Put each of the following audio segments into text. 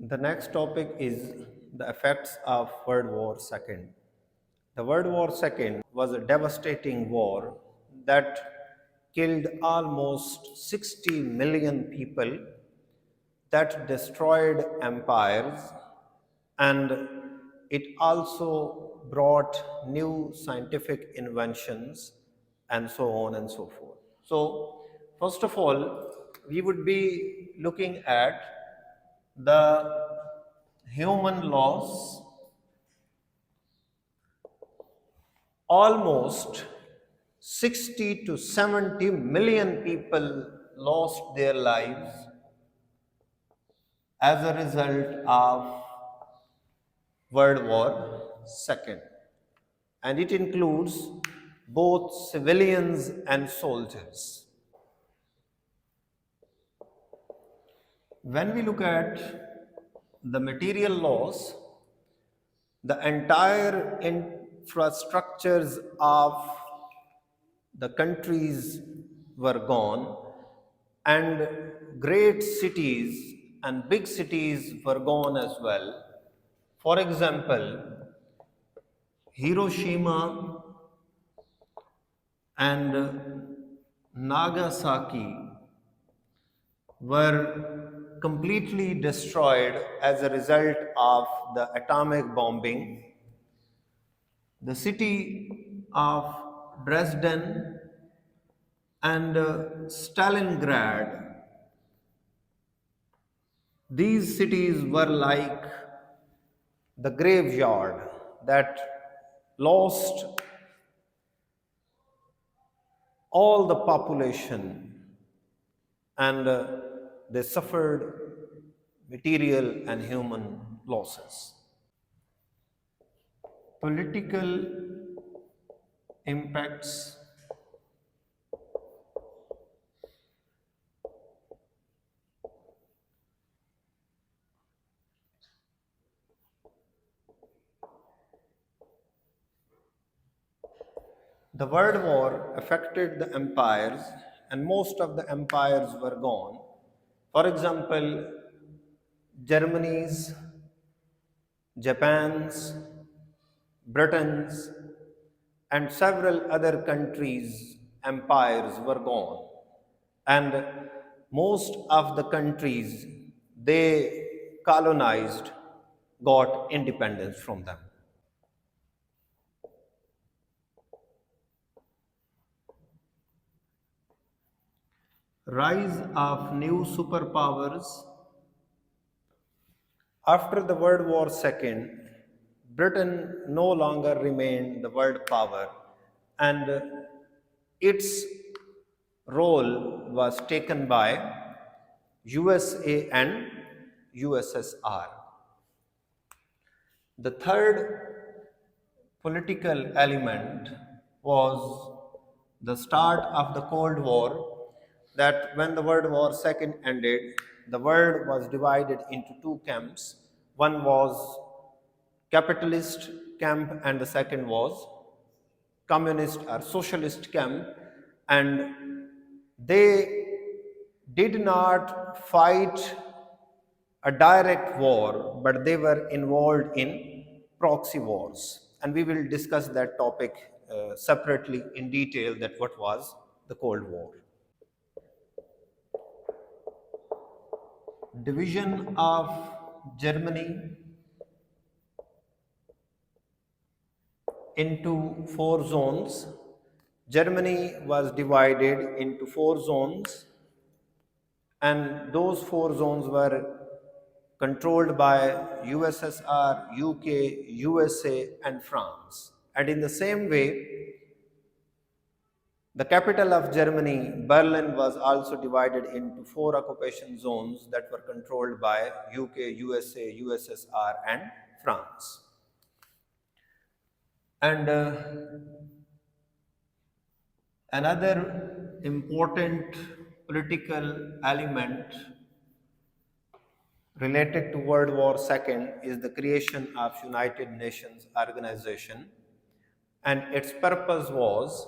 The next topic is the effects of World War II. The World War II was a devastating war that killed almost 60 million people, that destroyed empires, and it also brought new scientific inventions and so on and so forth. So, first of all, we would be looking at the human loss. Almost 60 to 70 million people lost their lives as a result of World War II. And it includes both civilians and soldiers. When we look at the material loss, the entire infrastructures of the countries were gone, and great cities and big cities were gone as well. For example, Hiroshima and Nagasaki were completely destroyed as a result of the atomic bombing. The city of Dresden and Stalingrad, these cities were like the graveyard that lost all the population, and they suffered material and human losses. Political impacts. The World War affected the empires, and most of the empires were gone. For example, Germany's, Japan's, Britain's, and several other countries' empires were gone. And most of the countries they colonized got independence from them. Rise of new superpowers. After the World War II, Britain no longer remained the world power, and its role was taken by USA and USSR. The third political element was the start of the Cold War, that when the World War II ended, the world was divided into two camps. One was capitalist camp and the second was communist or socialist camp, and they did not fight a direct war, but they were involved in proxy wars. And we will discuss that topic separately in detail, that what was the Cold War. Division of Germany into four zones. Germany was divided into four zones, and those four zones were controlled by USSR, UK, USA, and France. And in the same way, the capital of Germany, Berlin, was also divided into four occupation zones that were controlled by UK, USA, USSR, and France. And another important political element related to World War II is the creation of United Nations Organization, and its purpose was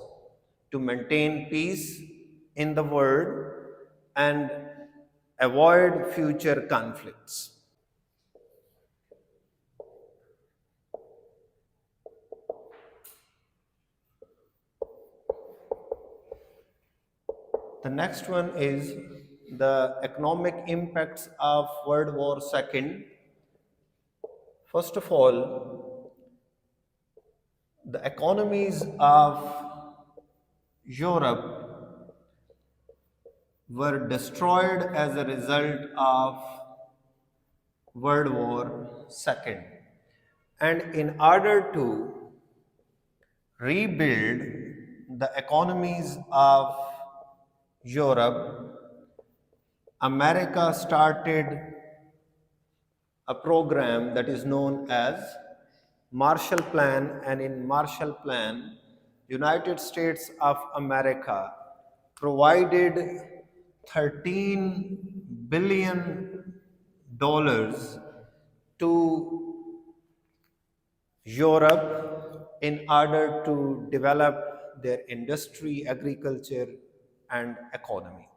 to maintain peace in the world and avoid future conflicts. The next one is the economic impacts of World War II. First of all, the economies of Europe were destroyed as a result of World War II. And in order to rebuild the economies of Europe, America started a program that is known as Marshall Plan, and in Marshall Plan, United States of America provided $13 billion dollars to Europe in order to develop their industry, agriculture, and economy.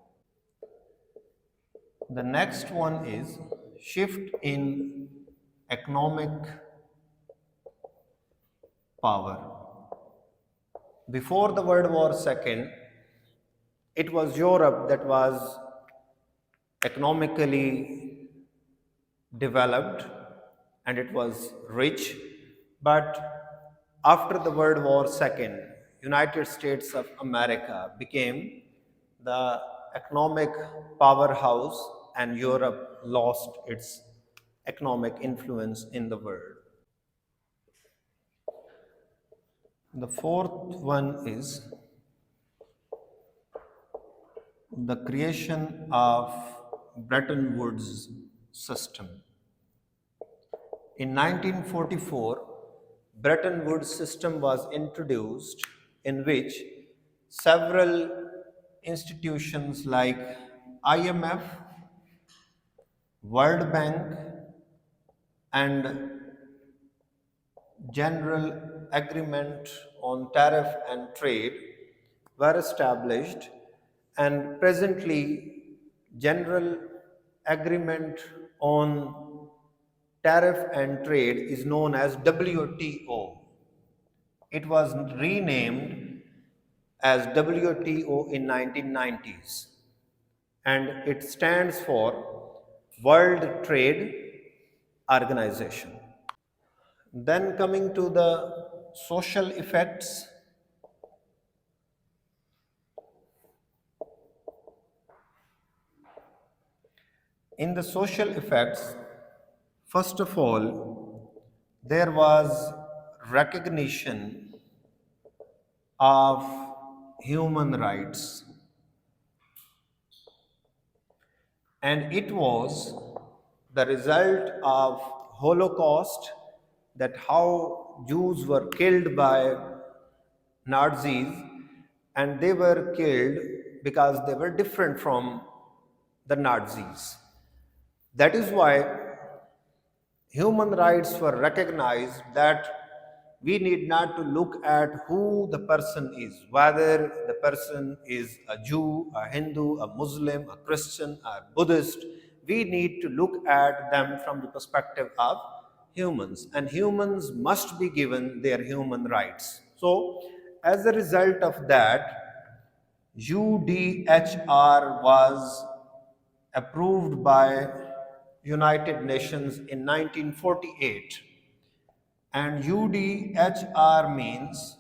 The next one is shift in economic power. Before the World War II, it was Europe that was economically developed and it was rich. But after the World War II, United States of America became the economic powerhouse and Europe lost its economic influence in the world. The fourth one is the creation of Bretton Woods system. In 1944, Bretton Woods system was introduced in which several institutions like IMF, World Bank, and General Agreement on Tariff and Trade were established, and presently General Agreement on Tariff and Trade is known as WTO. It was renamed as WTO in 1990s, and it stands for World Trade Organization. Then coming to the social effects, in the social effects, first of all, there was recognition of human rights, and it was the result of Holocaust, that how Jews were killed by Nazis, and they were killed because they were different from the Nazis. That is why human rights were recognized, that we need not to look at who the person is, whether the person is a Jew, a Hindu, a Muslim, a Christian, a Buddhist. We need to look at them from the perspective of humans, and humans must be given their human rights. So, as a result of that, UDHR was approved by United Nations in 1948, and UDHR means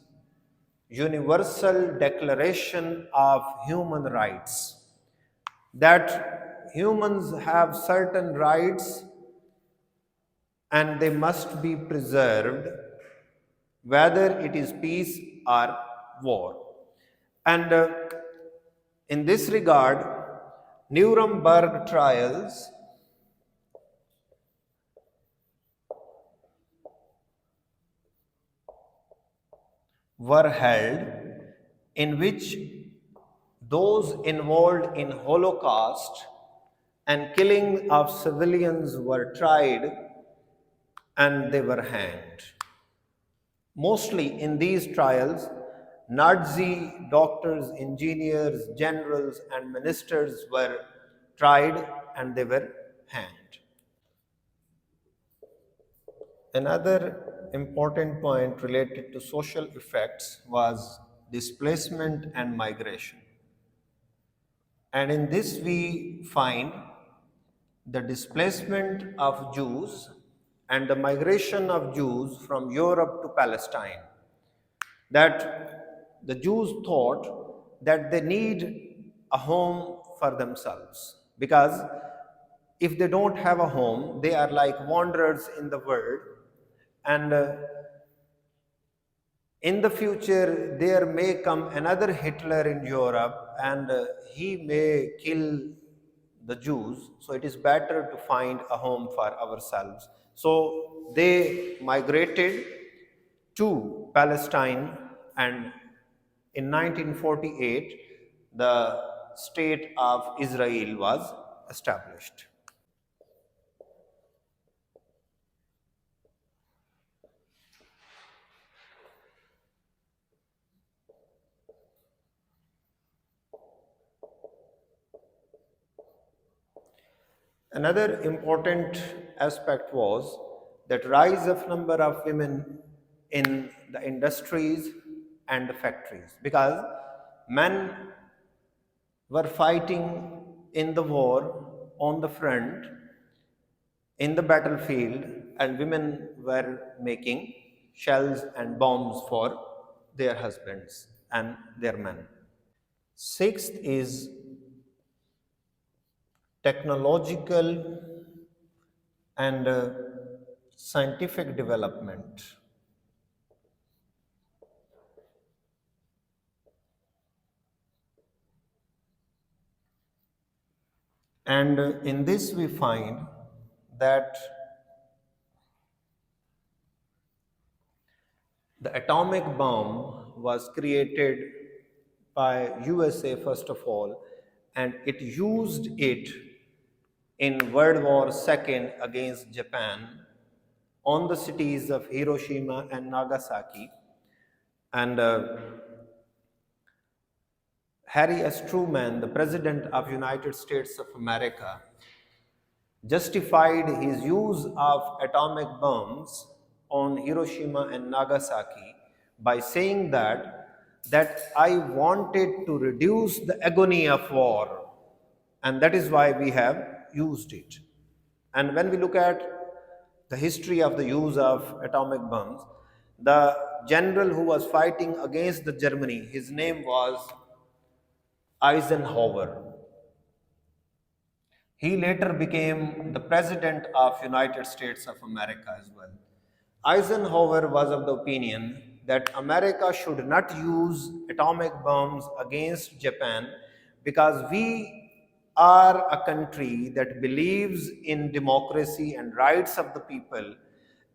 Universal Declaration of Human Rights, that humans have certain rights and they must be preserved whether it is peace or war. And in this regard, Nuremberg trials were held, in which those involved in Holocaust and killing of civilians were tried and they were hanged. Mostly in these trials, Nazi doctors, engineers, generals, and ministers were tried and they were hanged. Another important point related to social effects was displacement and migration. And in this we find the displacement of Jews and the migration of Jews from Europe to Palestine. That the Jews thought that they need a home for themselves, because if they don't have a home, they are like wanderers in the world, and in the future there may come another Hitler in Europe, and he may kill the Jews, so it is better to find a home for ourselves. So they migrated to Palestine, and in 1948 the state of Israel was established. Another important aspect was that rise of number of women in the industries and the factories, because men were fighting in the war on the front, in the battlefield, and women were making shells and bombs for their husbands and their men. Sixth is technological and scientific development. And in this we find that the atomic bomb was created by USA first of all, and it used it in World War II against Japan on the cities of Hiroshima and Nagasaki. And Harry S. Truman, the President of United States of America, justified his use of atomic bombs on Hiroshima and Nagasaki by saying that I wanted to reduce the agony of war, and that is why we have used it. And when we look at the history of the use of atomic bombs, the general who was fighting against the Germany, his name was Eisenhower. He later became the president of United States of America as well. Eisenhower was of the opinion that America should not use atomic bombs against Japan because we are a country that believes in democracy and rights of the people,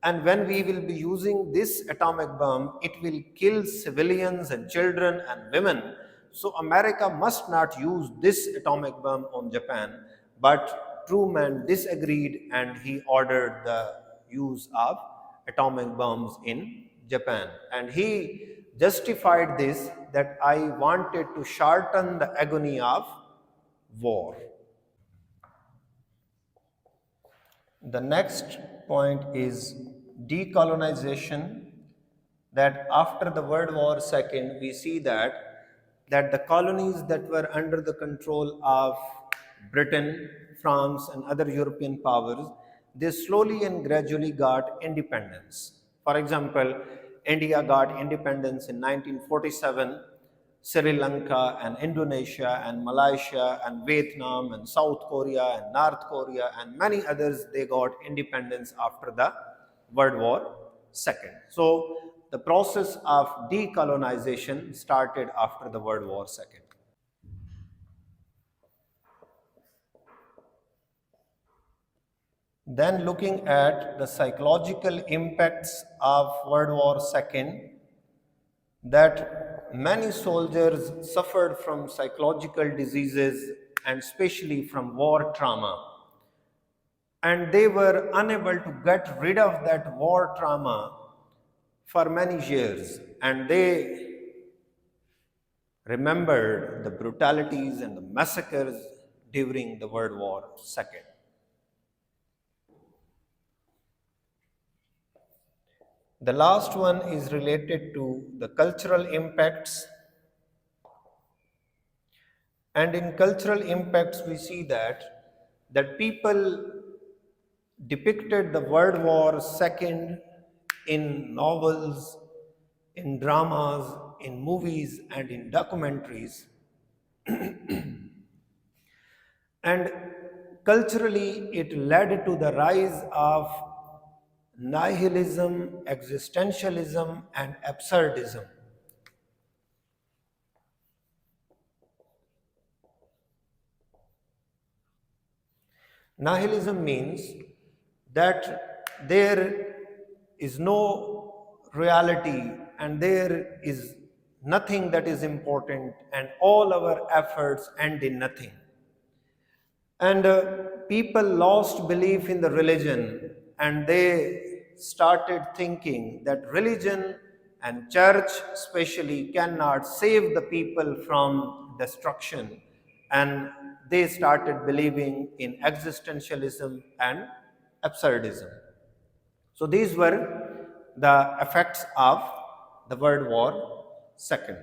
and when we will be using this atomic bomb, it will kill civilians and children and women. So America must not use this atomic bomb on Japan. But Truman disagreed and he ordered the use of atomic bombs in Japan. And he justified this that I wanted to shorten the agony of war. The next point is decolonization, that after the World War II, we see that the colonies that were under the control of Britain, France, and other European powers, they slowly and gradually got independence. For example, India got independence in 1947, Sri Lanka and Indonesia and Malaysia and Vietnam and South Korea and North Korea and many others, they got independence after the World War II. So the process of decolonization started after the World War II. Then looking at the psychological impacts of World War II, that many soldiers suffered from psychological diseases and especially from war trauma. And they were unable to get rid of that war trauma for many years. And they remembered the brutalities and the massacres during the World War II. The last one is related to the cultural impacts. And in cultural impacts, we see that people depicted the World War II in novels, in dramas, in movies, and in documentaries. And culturally, it led to the rise of nihilism, existentialism, and absurdism. Nihilism means that there is no reality and there is nothing that is important, and all our efforts end in nothing. And people lost belief in the religion, and they started thinking that religion and church, especially, cannot save the people from destruction. And they started believing in existentialism and absurdism. So these were the effects of the World War II.